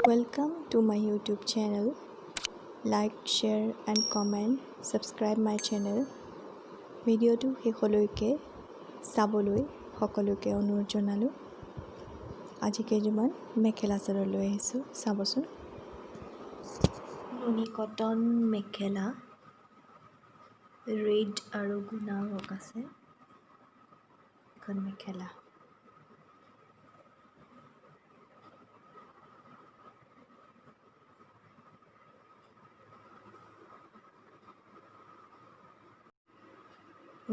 Welcome to my YouTube channel. Like, share and comment. Subscribe my channel. ভিডিওটো শেষলৈকে চাবলৈ সকলোকে অনুৰোধ জনালো। আজি কেইজোৰমান মেখেলা চাদৰ লৈ আহিছোঁ চাবচোন। নুনি কটন মেখেলা ৰেড আৰু গুণা ৱৰ্ক আছে। এখন মেখেলা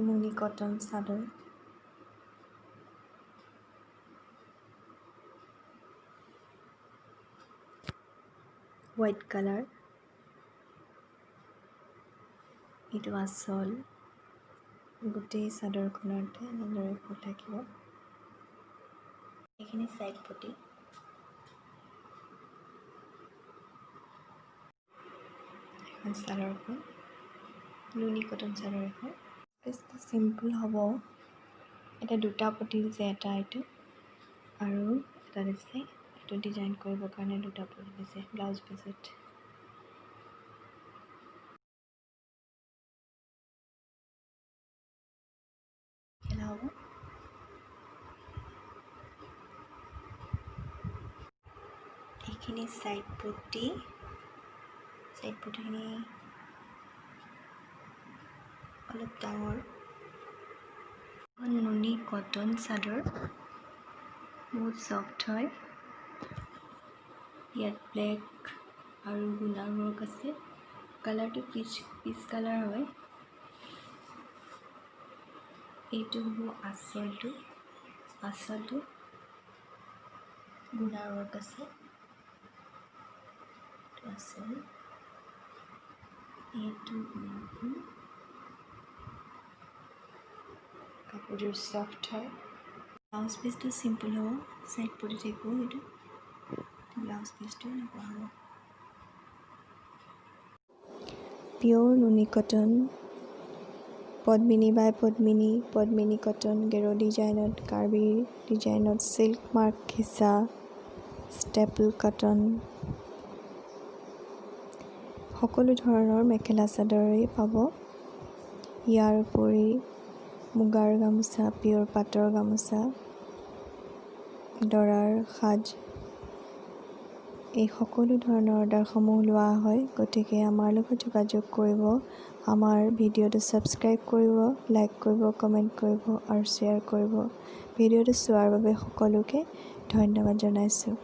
নুনি কটন চাদৰ হোৱাইট কালাৰ এইটো আচল গোটেই চাদৰখনতে এনেদৰে ফুল থাকিব। এইখিনি সাইড পটি এখন চাদৰখন নুনি কটন চাদৰ এখন বেছি চিম্পল হ'ব। এটা দুটা পটি দিছে, এটা এইটো আৰু এটা দিছে এইটো ডিজাইন কৰিবৰ কাৰণে দুটা পটি দিছে ব্লাউজ পিছত। খেলা হ'ব এইখিনি সাইড পটিখিনি অলপ ডাঙৰ। নুনি কটন চাদৰ বহুত সফ্ট হয়। ইয়াত ব্লেক আৰু গুণাৰ ৱৰ্ক আছে। কালাৰটো পিচ কালাৰ হয়। এইটো হ'ব আচলটো গুণাৰ ৱৰ্ক আছে। এইটো কাপোৰযোৰ সফ্ট হয়। ব্লাউজ পিচটো চিম্পল হ'ব, সাইড পটি থাকিব। এইটো ব্লাউজ পিচটো এনেকুৱা হ'ব। পিয়'ৰ নুনি কটন পদ্মিনী বাই পদ্মিনী কটন গেৰো ডিজাইনত, কাৰ্বি ডিজাইনত, চিল্ক মাৰ্ক খিচা, ষ্টেপল কটন সকলো ধৰণৰ মেখেলা চাদৰেই পাব। ইয়াৰ উপৰি মুগাৰ গামোচা, পিয়'ৰ পাটৰ গামোচা, দৰাৰ সাজ এই সকলো ধৰণৰ অৰ্ডাৰসমূহ লোৱা হয়। গতিকে আমাৰ লগত যোগাযোগ কৰিব, আমাৰ ভিডিঅ'টো ছাবস্ক্ৰাইব কৰিব, লাইক কৰিব, কমেণ্ট কৰিব আৰু শ্বেয়াৰ কৰিব। ভিডিঅ'টো চোৱাৰ বাবে সকলোকে ধন্যবাদ জনাইছোঁ।